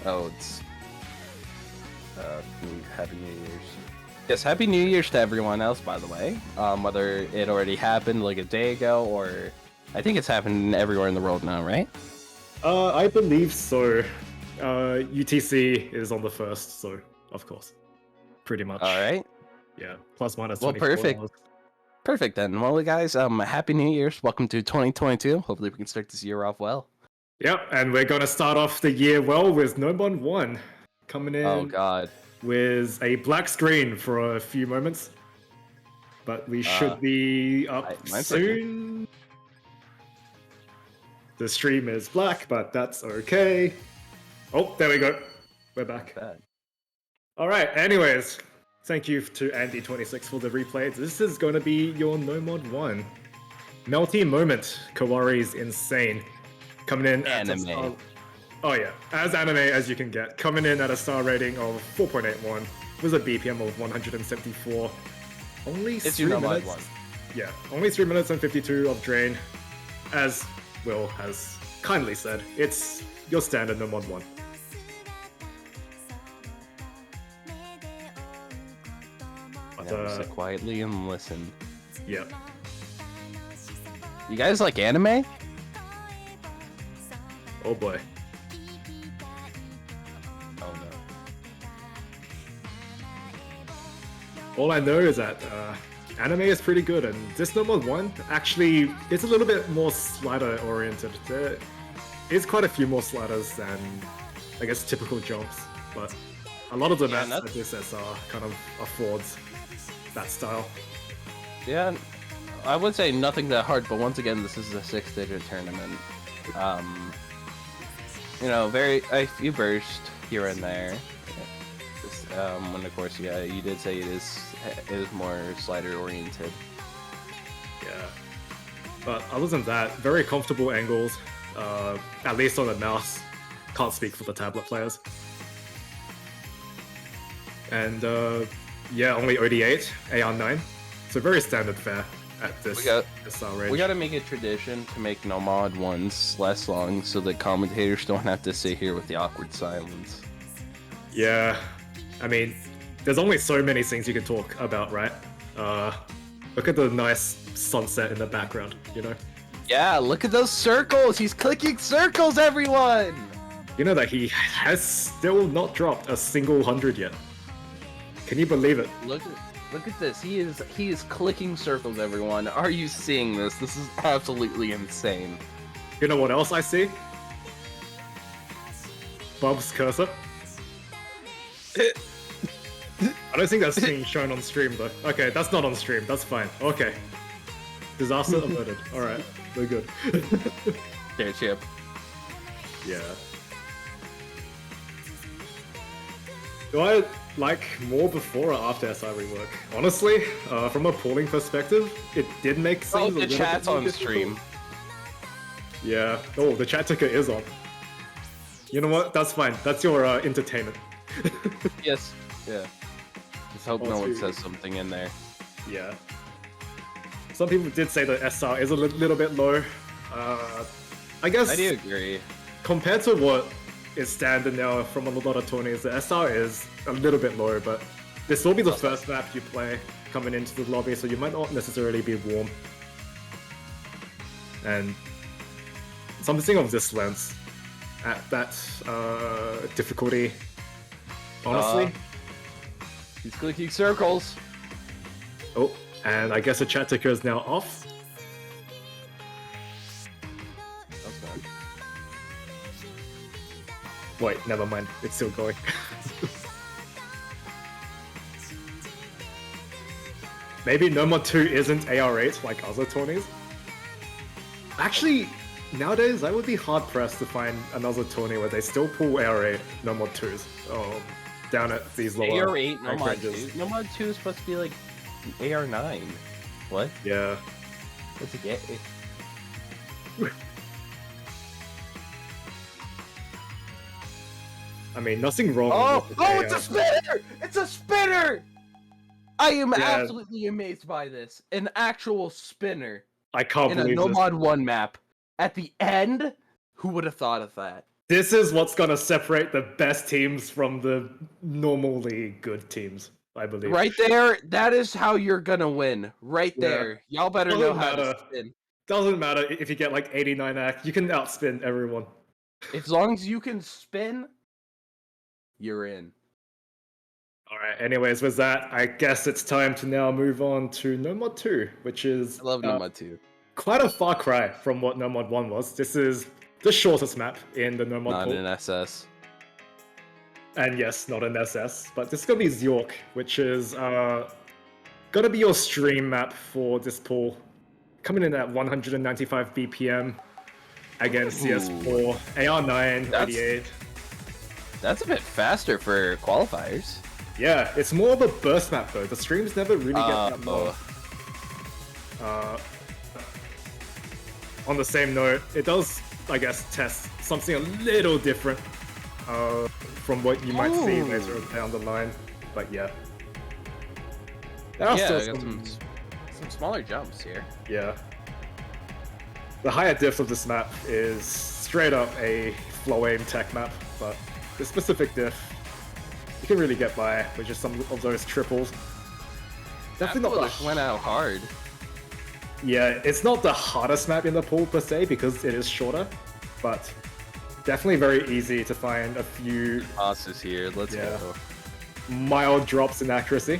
Oh, it's Happy New Year's. Yes, Happy New Year's to everyone else, by the way. Whether it already happened like a day ago, or I think it's happened everywhere in the world now, right? I believe so. UTC is on the 1st, so of course, pretty much. All right. Yeah, plus minus. Well, 24 perfect. hours. Perfect then. Well, guys, Happy New Year's. Welcome to 2022. Hopefully, we can start this year off well. Yep, and we're gonna start off the year well with Nomon 1 coming in. Oh God. With a black screen for a few moments, but we should be up soon. The stream is black, but that's okay. Oh, there we go. We're back. All right. Anyways, thank you to Andy26 for the replay. This is going to be your NoMod 1. MeltyMoment, Kowari's Insane. Coming in anime. Oh yeah, as anime as you can get. Coming in at a star rating of 4.81 with a BPM of 174. Only 3 minutes. Yeah, only 3 minutes and 52 of drain. As Will has kindly said, it's your standard NoMod 1. Sit quietly and listen. Yeah. You guys like anime? Oh boy. Oh no. All I know is that anime is pretty good, and this NoMod 1 actually is a little bit more slider oriented. There is quite a few more sliders than, I guess, typical jumps, but a lot of the maps that this SR kind of affords that style. Yeah, I would say nothing that hard, but once again, this is a 6-digit tournament. You know, a few bursts here and there. When of course, yeah, you did say it is more slider oriented. Yeah, but other than that, very comfortable angles. At least on the mouse. Can't speak for the tablet players. And yeah, only OD8, AR9. So very standard fare at this range. We gotta make a tradition to make NoMod 1s less long so that commentators don't have to sit here with the awkward silence. Yeah, I mean, there's only so many things you can talk about, right? Look at the nice sunset in the background, you know? Yeah, look at those circles! He's clicking circles, everyone! You know that he has still not dropped a single 100 yet. Can you believe it? Look at this. He is clicking circles, everyone. Are you seeing this? This is absolutely insane. You know what else I see? Bob's cursor. I don't think that's being shown on stream though. Okay, that's not on stream. That's fine. Okay. Disaster averted. Alright, we're good. Okay, chip. Yeah. Do I like more before or after SI rework? Honestly, from a polling perspective, it did make things a little bit more chat's on difficult. stream. Yeah. Oh, the chat ticker is on. You know what? That's fine. That's your entertainment. Yes. Yeah. Just hope no one says something in there. Yeah. Some people did say the SR is a little bit low. I guess I do agree. Compared to what is standard now from a lot of tourneys, the SR is a little bit lower, but this will be the first map you play coming into the lobby, so you might not necessarily be warm. And something of this length at that difficulty, honestly. He's clicking circles. Oh, and I guess the chat ticker is now off. Wait, never mind. It's still going. Maybe NoMod 2 isn't AR8 like other tourneys. Actually, nowadays I would be hard-pressed to find another tourney where they still pull AR8 NoMod 2s down at these lower AR8 NoMod 2? NoMod 2 is supposed to be like AR9. What? Yeah. What's it get? I mean, nothing wrong with it's a spinner! It's a spinner! I am absolutely amazed by this. An actual spinner. I can't believe in a NoMod 1 map. At the end? Who would have thought of that? This is what's gonna separate the best teams from the normally good teams, I believe. Right there, that is how you're gonna win. Right Yeah. there. Y'all better know Doesn't how to matter. spin. Doesn't matter if you get like 89 act, you can outspin everyone. As long as you can spin, you're in. Alright, anyways, with that, I guess it's time to now move on to No Mod 2, which is I love No Mod 2. quite a far cry from what No Mod 1 was. This is the shortest map in the No Mod Not pool. an SS. And yes, not an SS, but this is gonna be Xiorc, which is gonna be your stream map for this pool. Coming in at 195 BPM against CS4, AR9, 88. That's a bit faster for qualifiers. Yeah, it's more of a burst map though. The streams never really get that long. On the same note, it does, I guess, test something a little different from what you might see later down the line. But yeah. There are still some smaller jumps here. Yeah. The higher diff of this map is straight up a flow aim tech map, but the specific diff, you can really get by with just some of those triples. Definitely not went out hard. Yeah, it's not the hardest map in the pool per se because it is shorter, but definitely very easy to find a few bosses here. Let's go. Mild drops in accuracy.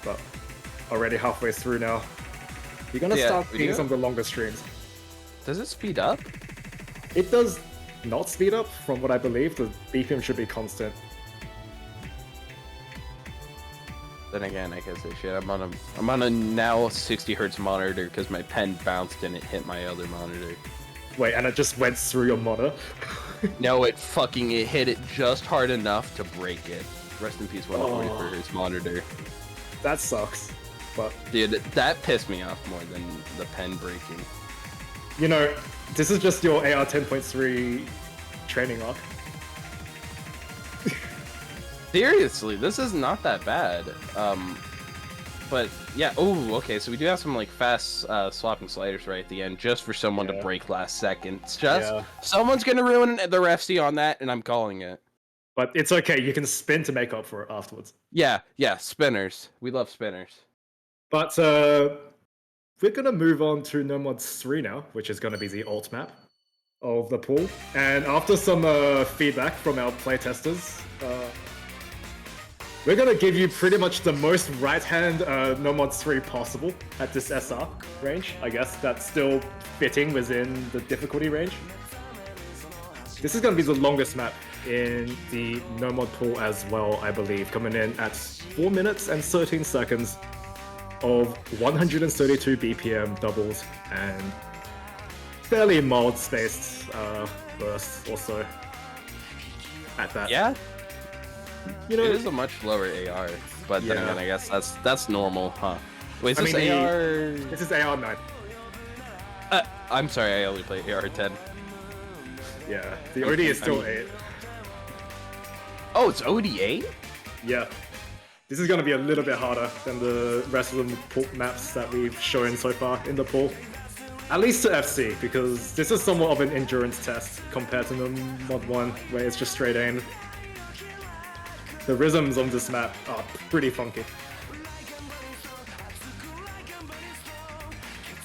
But already halfway through now. You're gonna start seeing some of the longer streams. Does it speed up? It does not speed up, from what I believe. The BPM should be constant. Then again, I guess I should. I'm on a now 60 hertz monitor because my pen bounced and it hit my other monitor. Wait, and it just went through your monitor? No, it hit it just hard enough to break it. Rest in peace, 144 hertz monitor. That sucks. But dude, that pissed me off more than the pen breaking. You know, this is just your AR 10.3 training arc. Seriously, this is not that bad. But yeah, okay, so we do have some like fast swapping sliders right at the end, just for someone to break last second. It's just someone's gonna ruin the refc on that, and I'm calling it. But it's okay, you can spin to make up for it afterwards. Yeah, spinners. We love spinners. But we're gonna move on to No Mod 3 now, which is gonna be the alt map of the pool. And after some feedback from our playtesters, we're gonna give you pretty much the most right-hand No Mod 3 possible at this SR range. I guess that's still fitting within the difficulty range. This is gonna be the longest map in the No Mod pool as well, I believe, coming in at 4 minutes and 13 seconds of 132 BPM doubles and fairly mild spaced bursts also at that. Yeah, you know, it is a much lower AR, but then again, I guess that's normal, huh? Wait, is this AR? This is AR 9. I'm sorry, I only play AR 10. Yeah, the OD is still 8. Oh, it's OD8? Yeah. This is going to be a little bit harder than the rest of the pool maps that we've shown so far in the pool. At least to FC, because this is somewhat of an endurance test compared to the Mod 1, where it's just straight aim. The rhythms on this map are pretty funky.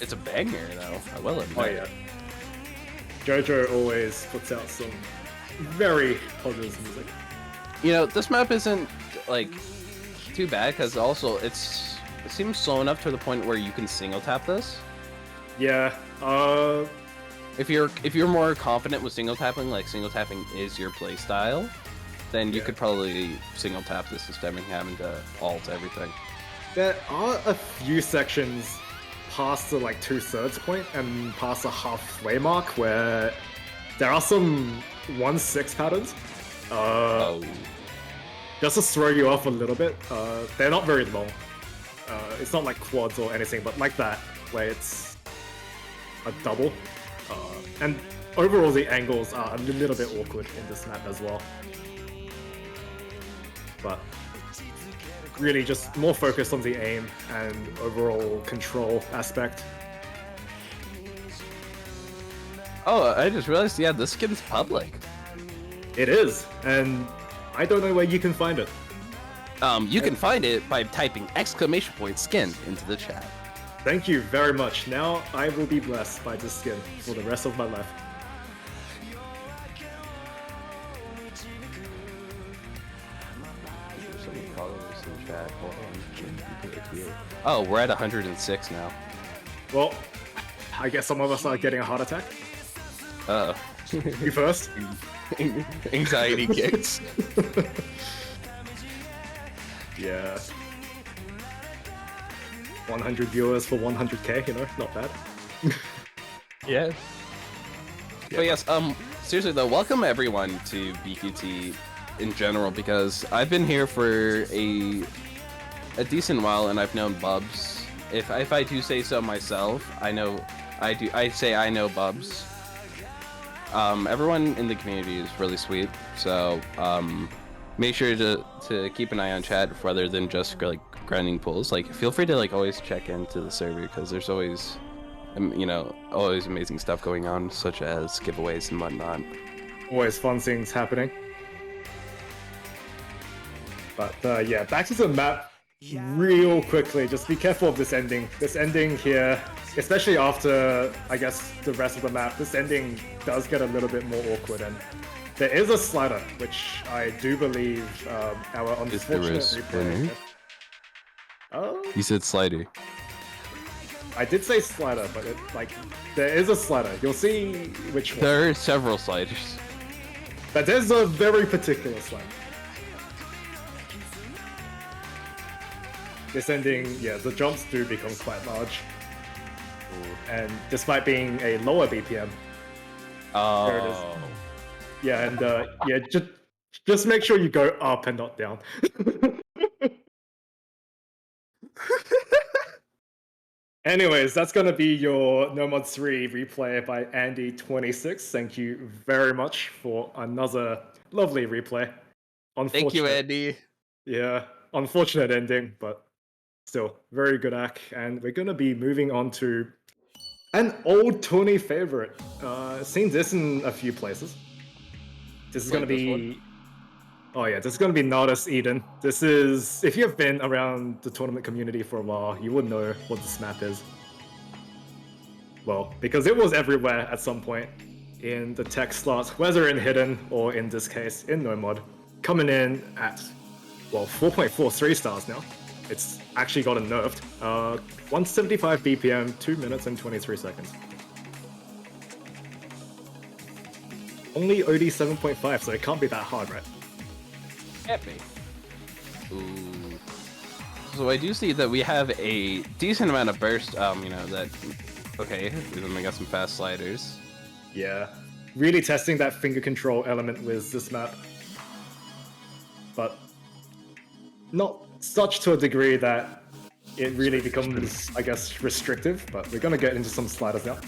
It's a banger, though. I will admit. Oh, yeah. JoJo always puts out some very positive music. You know, this map isn't, like, too bad, because also it seems slow enough to the point where you can single tap this. Yeah, if you're more confident with single tapping, like single tapping is your play style, then you could probably single tap this instead of having to alt everything. There are a few sections past the like 2/3 point and past the halfway mark where there are some 1/6 patterns. Just to throw you off a little bit, they're not very long. It's not like quads or anything, but like that, where it's a double. And overall, the angles are a little bit awkward in this map as well. But really just more focused on the aim and overall control aspect. Oh, I just realized, yeah, this skin's public. It is, and I don't know where you can find it. You can find it by typing !skin into the chat. Thank you very much. Now I will be blessed by this skin for the rest of my life. Oh, we're at 106 now. Well, I guess some of us are getting a heart attack. You first? Anxiety kicks. Yeah. 100 viewers for 100k, you know, not bad. Yeah. But yes, seriously though, welcome everyone to BQT in general, because I've been here for a decent while and I've known Bubs. If I do say so myself, I know Bubs. Everyone in the community is really sweet, so make sure to keep an eye on chat rather than just like grinding pools. Like, feel free to like always check into the server because there's always, you know, always amazing stuff going on, such as giveaways and whatnot. Always fun things happening. But yeah, back to the map real quickly. Just be careful of this ending. This ending here, especially after, I guess, the rest of the map, this ending does get a little bit more awkward. And there is a slider, which I do believe our unfortunate replay. Oh, You said slider. I did say slider, but there is a slider. You'll see which one. There are several sliders. But there's a very particular slider. This ending, yeah, the jumps do become quite large. Ooh. And despite being a lower BPM, there it is. Yeah, and yeah, just make sure you go up and not down. Anyways, that's gonna be your No Mod 3 replay by Andy26. Thank you very much for another lovely replay. Thank you, Andy. Yeah, unfortunate ending, but still very good act. And we're gonna be moving on to an old Tony favorite. Seen this in a few places. This is gonna be. Oh yeah, this is gonna be Nardis Eden. This is, if you've been around the tournament community for a while, you would know what this map is. Well, because it was everywhere at some point in the tech slots, whether in hidden or in this case in no mod, coming in at, well, 4.43 stars now. It's actually gotten nerfed. 175 BPM, 2 minutes and 23 seconds. Only OD 7.5, so it can't be that hard, right? Can't be. Ooh. So I do see that we have a decent amount of burst, you know, that... Okay, then we got some fast sliders. Yeah. Really testing that finger control element with this map. But not such to a degree that it really becomes, I guess, restrictive, but we're gonna get into some sliders now.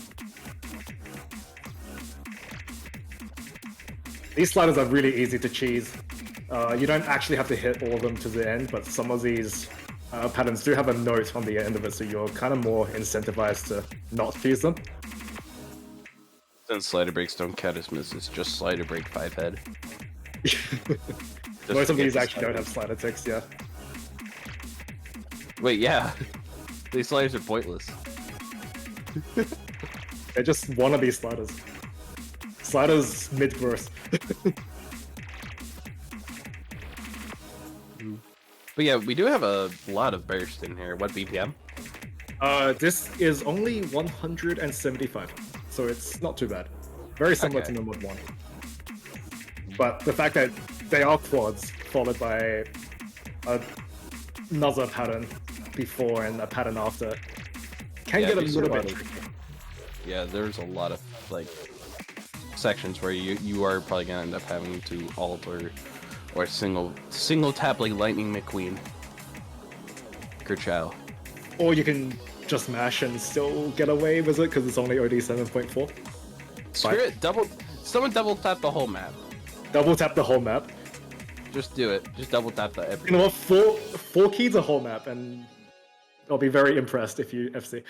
These sliders are really easy to cheese. You don't actually have to hit all of them to the end, but some of these patterns do have a note on the end of it, so you're kind of more incentivized to not cheese them. Since slider breaks don't count as misses, just slider break 5 head. Most of these actually don't have slider ticks, yeah. Wait, yeah. These sliders are pointless. They're just wannabe sliders. Sliders mid-burst. But yeah, we do have a lot of burst in here. What BPM? This is only 175, so it's not too bad. Very similar to No Mod 1. But the fact that they are quads, followed by another pattern before and a pattern after, can get a little bit tricky. Yeah, there's a lot of, like, sections where you are probably gonna end up having to alter or single tap like Lightning McQueen. Kerchow. Or you can just mash and still get away with it because it's only OD 7.4. Screw it, someone double tap the whole map. Double tap the whole map. Just do it. Just double tap the everything. You know what? Four keys a whole map, and I'll be very impressed if you FC.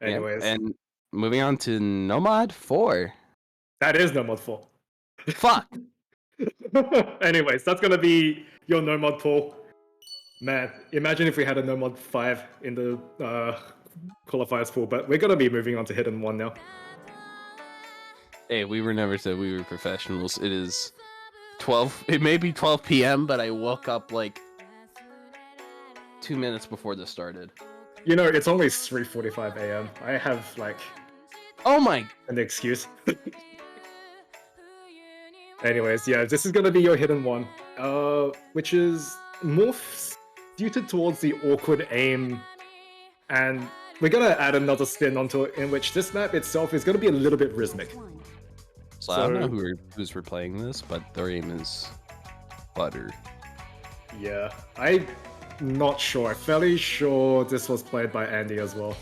Anyways. And moving on to Nomad 4. That is no mod 4. Fuck. Anyways, that's gonna be your no mod pool. Man, imagine if we had a no mod 5 in the qualifiers pool, but we're gonna be moving on to Hidden 1 now. Hey, we were never said we were professionals. It is 12. It may be 12 p.m., but I woke up like 2 minutes before this started. You know, it's only 3:45 a.m. I have like Oh my! an excuse. Anyways, yeah, this is gonna be your Hidden 1, which is more suited towards the awkward aim, and we're gonna add another spin onto it, in which this map itself is gonna be a little bit rhythmic. So I don't know who's replaying this, but their aim is butter. Yeah, I'm not sure. I'm fairly sure this was played by Andy as well,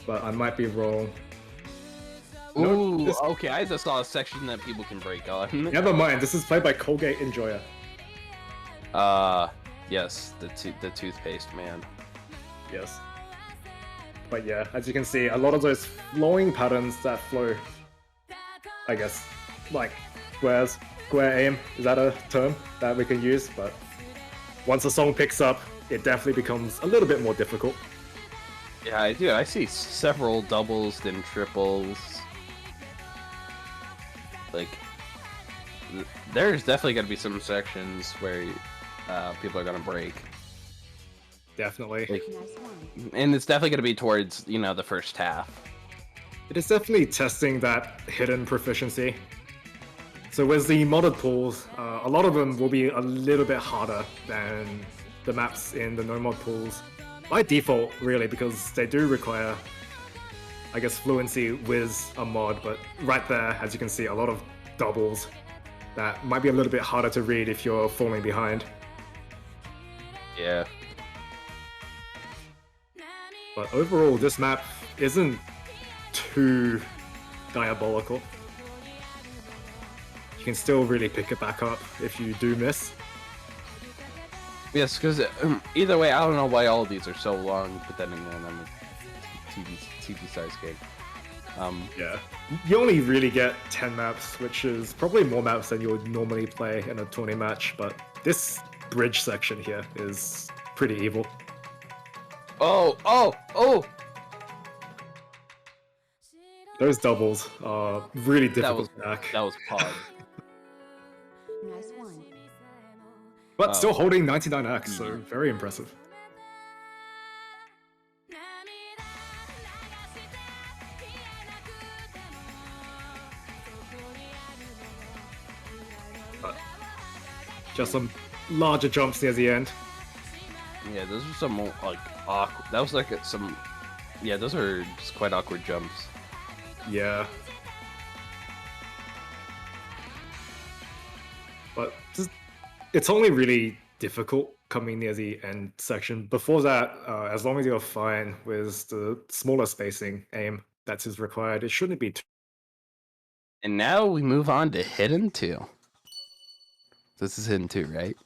but I might be wrong. Ooh, okay, I just saw a section that people can break on. Never mind, this is played by Colgate Enjoyer. Yes, the toothpaste man. Yes. But yeah, as you can see, a lot of those flowing patterns that flow, I guess, like square aim, is that a term that we can use? But once the song picks up, it definitely becomes a little bit more difficult. Yeah, I do. I see several doubles, then triples. Like, there's definitely going to be some sections where people are going to break. Definitely. Like, and it's definitely going to be towards, you know, the first half. It is definitely testing that hidden proficiency. So with the modded pools, a lot of them will be a little bit harder than the maps in the no mod pools. By default, really, because they do require, I guess, fluency with a mod, but right there, as you can see, a lot of doubles that might be a little bit harder to read if you're falling behind. Yeah. But overall, this map isn't too diabolical. You can still really pick it back up if you do miss. Yes, because either way, I don't know why all of these are so long, but then again, I'm a TV size game. Yeah, you only really get 10 maps, which is probably more maps than you would normally play in a tourney match, but this bridge section here is pretty evil. Oh! Those doubles are really difficult to back. That was Pog. Nice one. But still holding 99x, so very impressive. But just some larger jumps near the end. Yeah, those are some like awkward. That was like some. Yeah, those are just quite awkward jumps. Yeah. But it's only really difficult coming near the end section. Before that, as long as you're fine with the smaller spacing aim that is required, it shouldn't be too... And now we move on to Hidden 2. This is Hidden 2, right?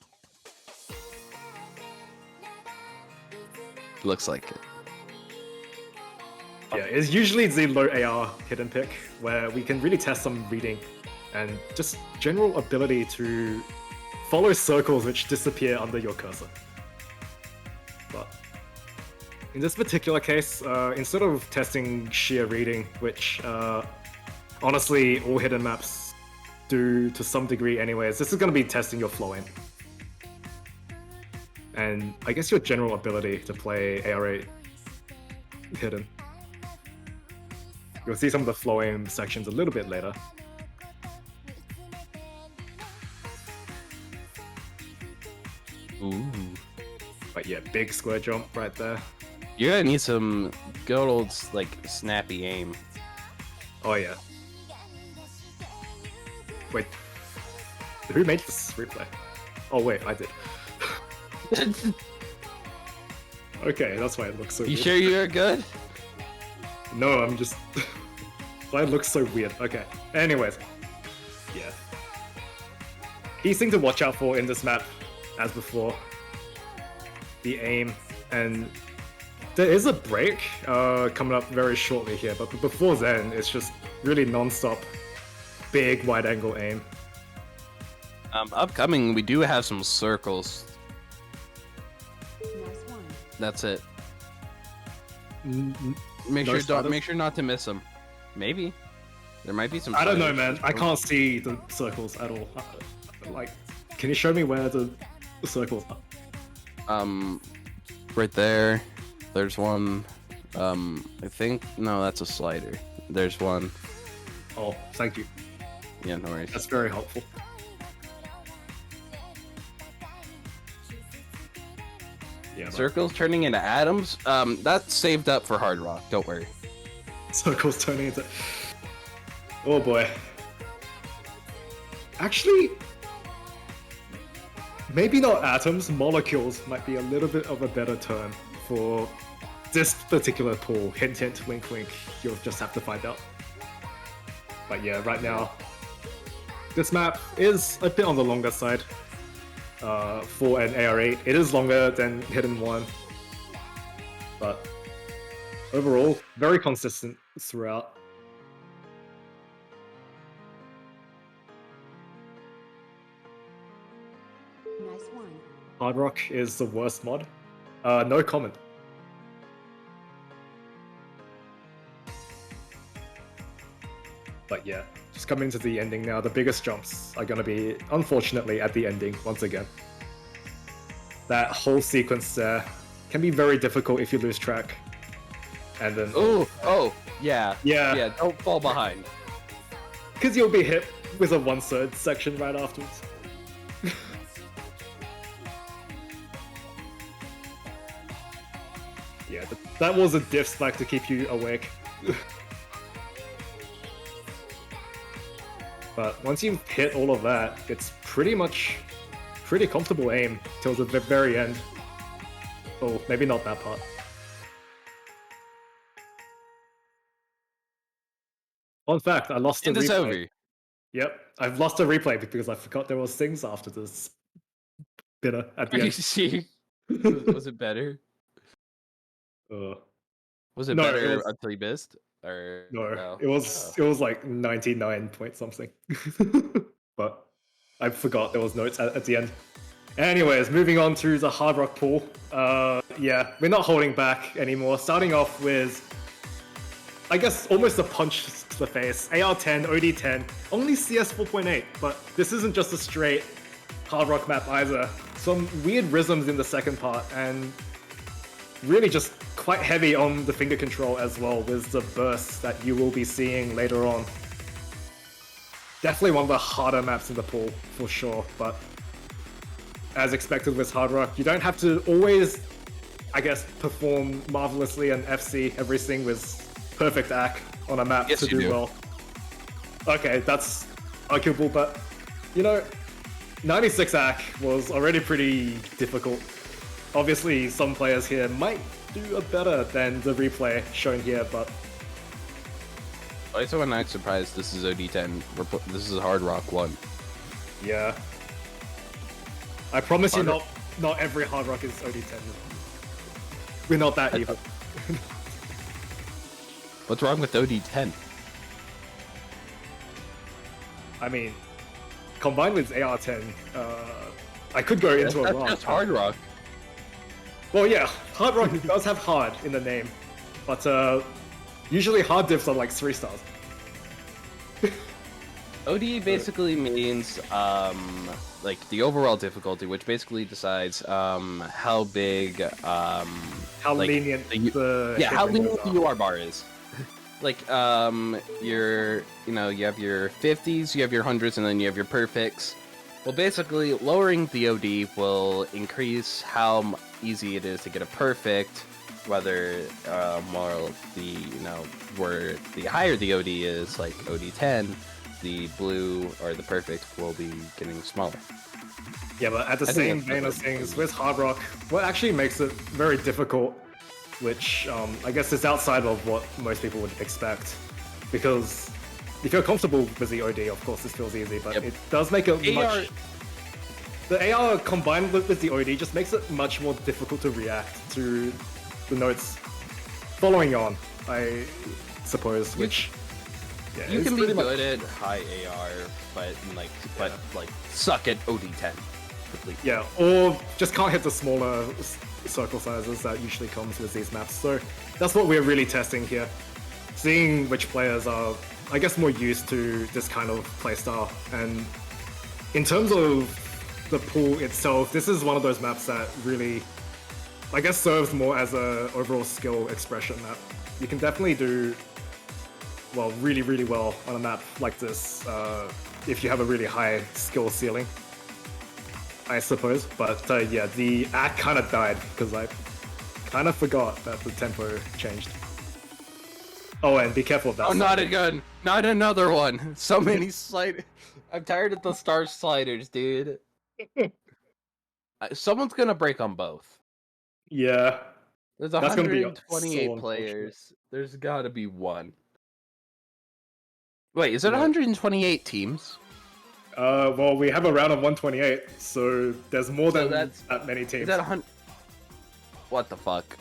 Looks like it. Yeah, it's usually the low AR hidden pick, where we can really test some reading and just general ability to follow circles which disappear under your cursor. But in this particular case, instead of testing sheer reading, which honestly all hidden maps do to some degree anyways, this is going to be testing your flow aim. And I guess your general ability to play AR8 hidden. You'll see some of the flow aim sections a little bit later. Ooh. But yeah, big square jump right there. You're gonna need some good old, like, snappy aim. Oh yeah. Wait. Who made this replay? Oh wait, I did. Okay, that's why it looks so You weird. sure you're good? No, I'm just... why it looks so weird. Okay, anyways. Yeah. Key thing to watch out for in this map, as before. The aim, and there is a break coming up very shortly here, but before then, it's just really non-stop, big wide-angle aim. Upcoming, we do have some circles. Nice one. That's it. Make sure not to miss them. Maybe there might be some. I don't know, man. I can't see the circles at all. Like, can you show me where the circles are? Right there. There's one. I think no, that's a slider. There's one. Oh, thank you. Yeah, no worries. That's very helpful. Yeah, Circles turning into atoms. That's saved up for Hard Rock. Don't worry. Circles turning into. Oh boy. Actually, maybe not atoms. Molecules might be a little bit of a better term for this particular pool. Hint, hint, wink, wink. You'll just have to find out. But yeah, right now, this map is a bit on the longer side. For an AR8, it is longer than Hidden 1, but overall, very consistent throughout. Nice one. Hard Rock is the worst mod. No comment. But yeah, just coming to the ending now, the biggest jumps are going to be, unfortunately, at the ending once again. That whole sequence there can be very difficult if you lose track. And then... Yeah. Don't fall behind. Because you'll be hit with a 1/3 section right afterwards. Yeah, that was a diff spike to keep you awake. But once you've hit all of that, it's pretty comfortable aim till the very end. Oh, maybe not that part. Fun fact, I lost a replay. It's over. Yep, I've lost a replay because I forgot there was things after this bitter at the end. See? Was it better? Was it better until you missed? Or no, it was like 99 point something. But I forgot there was notes at the end. Anyways, moving on to the Hard Rock pool. Yeah, we're not holding back anymore. Starting off with, I guess, almost a punch to the face. AR10, OD10, only CS 4.8, but this isn't just a straight Hard Rock map either. Some weird rhythms in the second part, and really just quite heavy on the finger control as well, with the bursts that you will be seeing later on. Definitely one of the harder maps in the pool, for sure, but as expected with Hard Rock, you don't have to always, I guess, perform marvelously and FC everything with perfect AC on a map to do well. Okay, that's arguable, but, you know, 96 AC was already pretty difficult. Obviously, some players here might do a better than the replay shown here, but... I'm not surprised this is OD10. This is Hard Rock 1. Yeah. I promise you not every Hard Rock is OD10. We're not that evil. What's wrong with OD10? I mean, combined with AR10, I could go into a RAMM. That's Hard Rock. Well, yeah, Hard Rock does have hard in the name, but usually hard diffs are like 3 stars. OD basically means like the overall difficulty, which basically decides how big how lenient how lenient the UR bar is. Like you have your 50s, you have your 100s, and then you have your perfects. Well, basically, lowering the OD will increase how easy it is to get a perfect, whether where the higher the OD is, like OD10, the blue or the perfect will be getting smaller. Yeah, but at the same vein of things, with Hard Rock, what actually makes it very difficult, which I guess is outside of what most people would expect, because if you're comfortable with the OD, of course this feels easy, but it does make it much... The AR combined with the OD just makes it much more difficult to react to the notes following on, I suppose, which... Yeah, you can be good at high AR, but suck at OD10 completely. Yeah, or just can't hit the smaller circle sizes that usually comes with these maps. So that's what we're really testing here. Seeing which players are, I guess, more used to this kind of playstyle. And in terms of the pool itself, this is one of those maps that really, I guess, serves more as a overall skill expression map. You can definitely do well, really, really well on a map like this if you have a really high skill ceiling, I suppose. But yeah, the act kind of died because I kind of forgot that the tempo changed. Oh, and be careful of that. Oh, not again! Not another one! So many sliders. I'm tired of the star sliders, dude. Someone's gonna break on both. Yeah. There's 128 players. There's gotta be one. Wait, is it 128 teams? Well, we have a round of 128, so there's more than that many teams. Is that 100? What the fuck?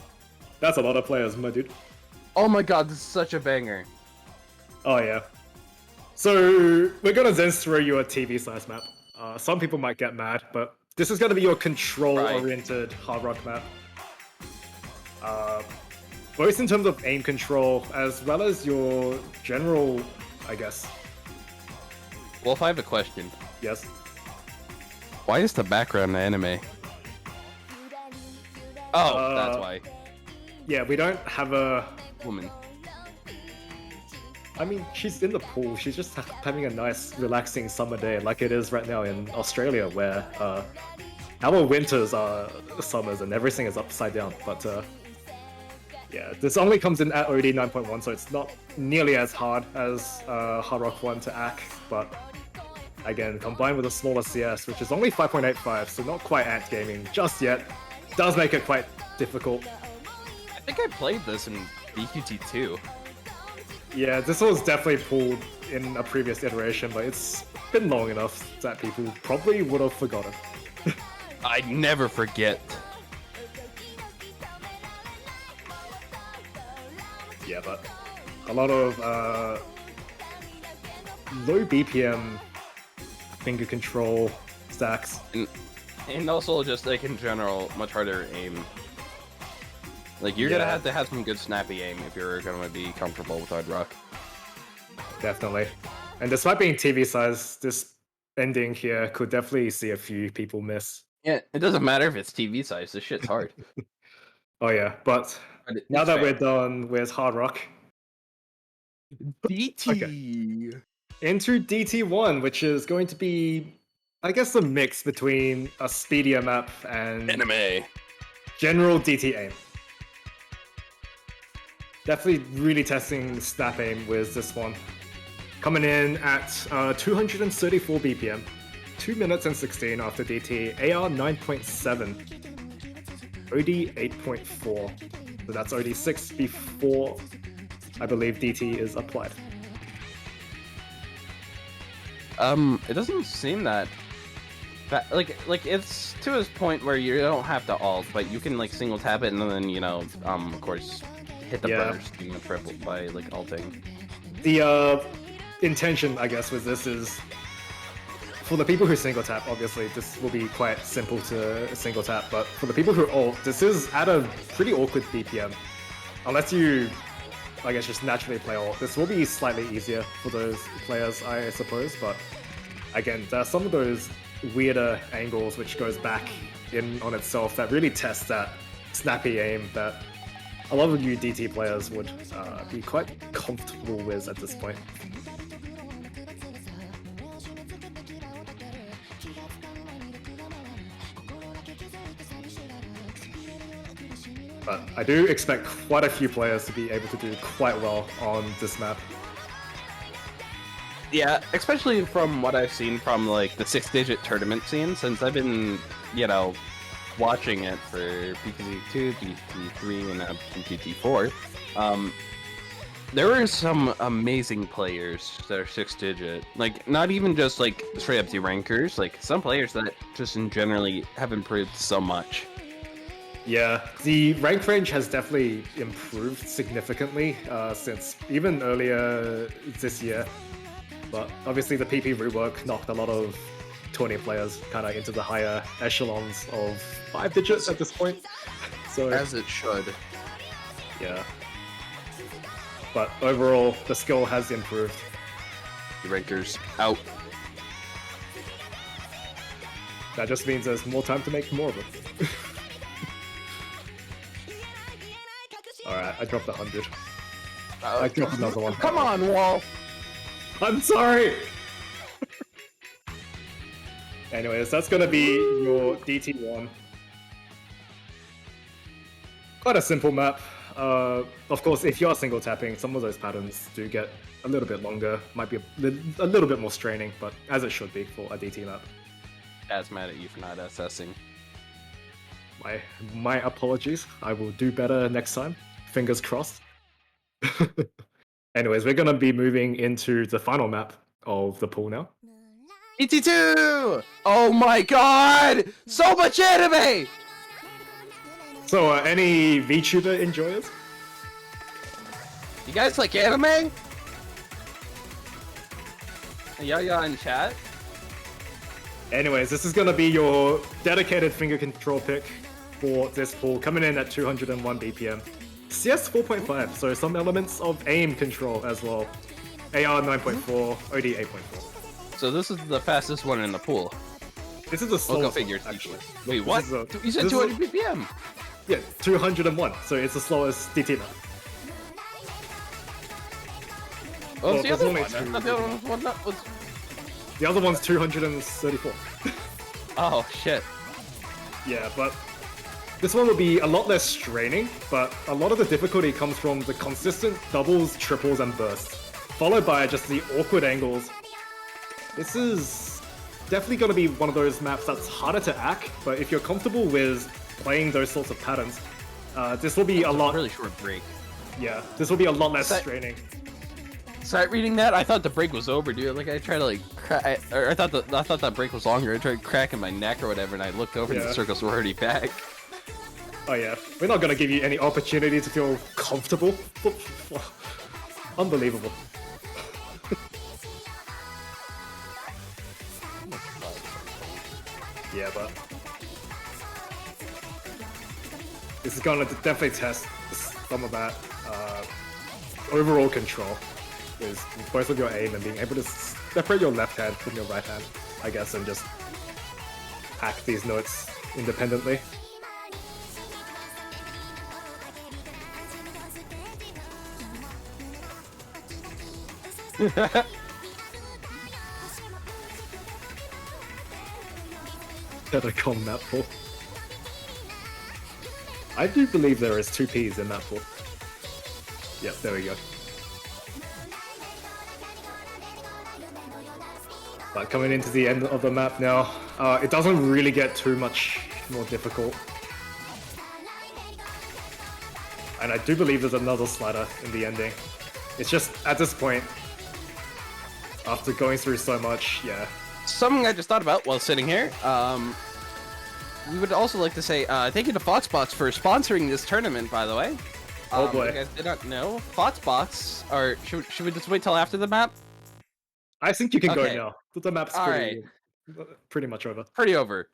That's a lot of players, my dude. Oh my god, this is such a banger. Oh yeah. So we're gonna then throw you a TV size map. Some people might get mad, but this is gonna be your control-oriented hard rock map. Both in terms of aim control as well as your general, I guess. Wolf, I have a question. Yes. Why is the background anime? Oh, that's why. Yeah, we don't have a woman. I mean, she's in the pool. She's just having a nice, relaxing summer day, like it is right now in Australia, where our winters are summers and everything is upside down. But yeah, this only comes in at OD 9.1, so it's not nearly as hard as Hard Rock 1 to ACK, but again, combined with a smaller CS, which is only 5.85, so not quite Ant Gaming just yet, does make it quite difficult. I think I played this in DQT2. Yeah, this was definitely pulled in a previous iteration, but it's been long enough that people probably would have forgotten. I'd never forget. Yeah, but a lot of low BPM finger control stacks. And also just like in general, much harder aim. Like you're gonna have to have some good snappy aim if you're gonna be comfortable with hard rock. Definitely. And despite being TV size, this ending here could definitely see a few people miss. Yeah, it doesn't matter if it's TV size, this shit's hard. Oh yeah, but now that we're done with hard rock, DT. Okay. Into DT1, which is going to be, I guess, a mix between a speedier map and anime. General DT aim. Definitely really testing snap aim with this one. Coming in at 234 BPM, 2 minutes and 16 after DT, AR 9.7, OD 8.4. So that's OD 6 before, I believe, DT is applied. It doesn't seem that like it's to his point where you don't have to ult, but you can like single tap it and then of course hit the burst and the triple by like ulting. The intention, I guess, with this is for the people who single tap. Obviously, this will be quite simple to single tap, but for the people who ult, this is at a pretty awkward BPM. Unless you, I guess, just naturally play ult, this will be slightly easier for those players, I suppose. But again, there are some of those weirder angles which goes back in on itself that really test that snappy aim that a lot of you DT players would be quite comfortable with at this point. But I do expect quite a few players to be able to do quite well on this map. Yeah, especially from what I've seen from like the 6-digit tournament scene, since I've been, watching it for PTT2, PTT3, and PTT4. There are some amazing players that are 6-digit. Like, not even just like straight up D rankers, like some players that just in generally have improved so much. Yeah, the rank range has definitely improved significantly since even earlier this year. But obviously the PP rework knocked a lot of 20 players kind of into the higher echelons of 5 digits at this point. So as it should. Yeah. But overall, the skill has improved. The rankers out. That just means there's more time to make more of them. Alright, I dropped 100. I dropped another one. Come on, Wall! I'm sorry! Anyways, that's gonna be your DT1. Quite a simple map. Of course, if you are single tapping, some of those patterns do get a little bit longer. Might be a little bit more straining, but as it should be for a DT map. Dad's mad at you for not assessing. My apologies. I will do better next time. Fingers crossed. Anyways, we're gonna be moving into the final map of the pool now. ET2! Oh my god! So much anime! So, any VTuber enjoyers? You guys like anime? Yeah, in chat. Anyways, this is gonna be your dedicated finger control pick for this pool, coming in at 201 BPM. CS 4.5, so some elements of aim control as well. AR 9.4, OD 8.4. So this is the fastest one in the pool. This is the slowest figure, one, actually. Wait, what? You said 200 BPM? Yeah, 201, so it's the slowest DT map. Oh, it's the other one. only I thought the other one was... The other one's 234. Oh, shit. Yeah, but this one will be a lot less straining, but a lot of the difficulty comes from the consistent doubles, triples, and bursts, followed by just the awkward angles. This is definitely going to be one of those maps that's harder to hack, but if you're comfortable with playing those sorts of patterns, this will be a lot... really short break. Yeah, this will be a lot less straining. Start reading that. I thought the break was over, dude. Like I tried to I thought that break was longer. I tried cracking my neck or whatever, and I looked over and the circles were already back. Oh yeah, we're not gonna give you any opportunity to feel comfortable. Unbelievable. Yeah, but this is gonna definitely test some of that overall control. Is both of your aim and being able to separate your left hand from your right hand, I guess, and just hack these notes independently. Telecom map pool. I do believe there is 2 Ps in that pool. Yep, there we go. But coming into the end of the map now, it doesn't really get too much more difficult. And I do believe there's another slider in the ending. It's just, at this point, after going through so much, yeah. Something I just thought about while sitting here, we would also like to say thank you to Foxbox for sponsoring this tournament, by the way. Oh boy. You guys did not know, Foxbox, or should we just wait till after the map? I think you can go now. The map's pretty much over. Pretty over.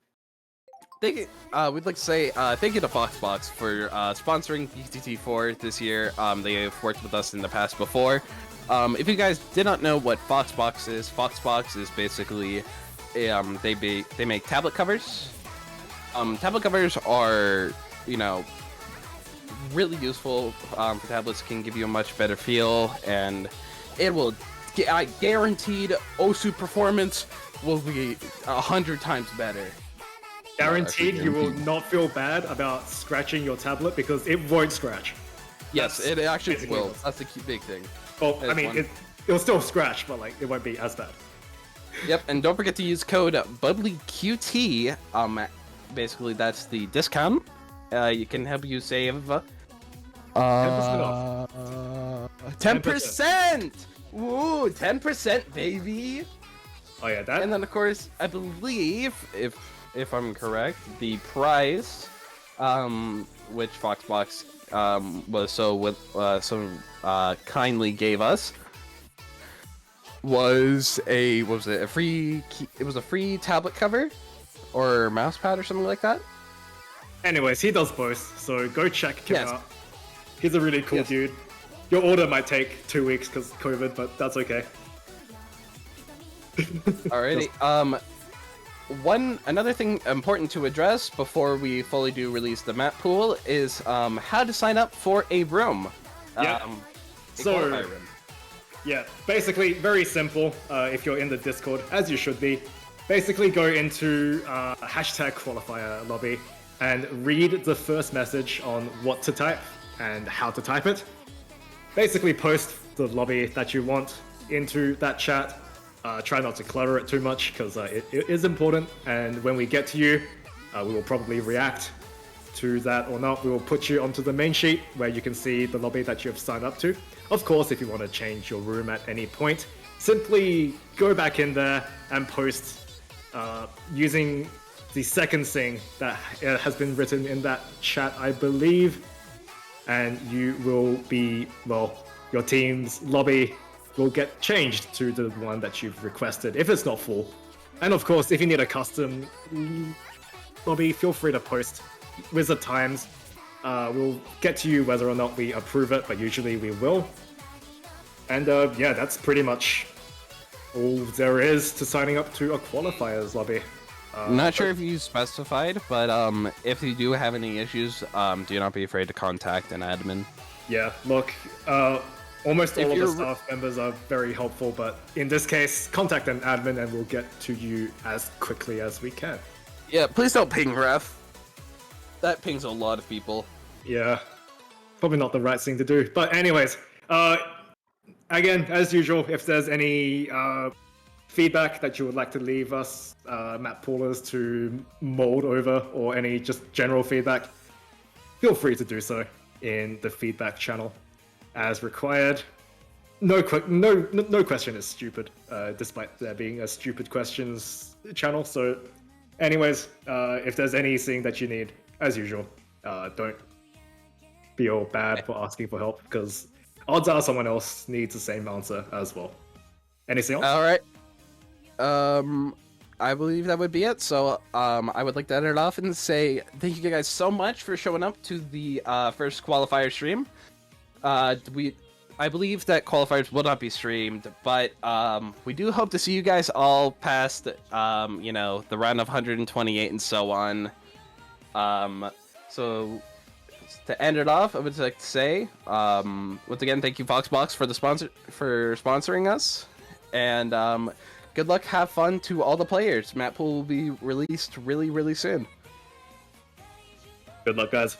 Thank you, we'd like to say thank you to Foxbox for sponsoring PTT4 this year. They have worked with us in the past before. If you guys did not know what Foxbox is basically they make tablet covers. Tablet covers are, you know, really useful for tablets. Can give you a much better feel, and it will guaranteed Osou performance will be 100 times better. Guaranteed you will not feel bad about scratching your tablet because it won't scratch. Yes, it actually will. That's the big thing. Well, I mean, it'll still scratch, but like it won't be as bad. Yep, and don't forget to use code BUDDYQT. Basically that's the discount. You can help you save 10% off. 10%. Ooh, 10%, baby. Oh yeah, that. And then of course, I believe if I'm correct, the prize which Foxbox was so kindly gave us, was a free tablet cover or mouse pad or something like that. Anyways, he does both, so go check him out. He's a really cool dude. Your order might take 2 weeks because COVID, but that's okay. Alrighty. Another thing important to address before we fully do release the map pool is how to sign up for a room. Basically very simple. If you're in the Discord, as you should be, basically go into #qualifier lobby and read the first message on what to type and how to type it. Basically post the lobby that you want into that chat. Try not to clutter it too much because it is important, and when we get to you, we will probably react to that or not. We will put you onto the main sheet where you can see the lobby that you have signed up to. Of course, if you want to change your room at any point, simply go back in there and post using the second thing that has been written in that chat, I believe, and you will be, your team's lobby will get changed to the one that you've requested if it's not full. And of course, if you need a custom lobby, feel free to post with the times. We'll get to you whether or not we approve it, but usually we will. And that's pretty much all there is to signing up to a qualifiers lobby. Not sure if you specified, but if you do have any issues, do not be afraid to contact an admin. Yeah, look, almost all of the staff members are very helpful, but in this case, contact an admin and we'll get to you as quickly as we can. Yeah, please don't ping ref. That pings a lot of people. Yeah, probably not the right thing to do. But anyways, again, as usual, if there's any feedback that you would like to leave us, map poolers to mold over, or any just general feedback, feel free to do so in the feedback channel as required. No question is stupid, despite there being a stupid questions channel. So anyways, if there's anything that you need, as usual, don't feel bad for asking for help, because odds are someone else needs the same answer as well. Anything else? All right. I believe that would be it. So, I would like to end it off and say thank you guys so much for showing up to the first qualifier stream. I believe that qualifiers will not be streamed, but we do hope to see you guys all past, the round of 128 and so on. So to end it off, I would like to say, once again, thank you Foxbox for sponsoring us, and good luck, have fun to all the players. Map pool will be released really, really soon. Good luck, guys.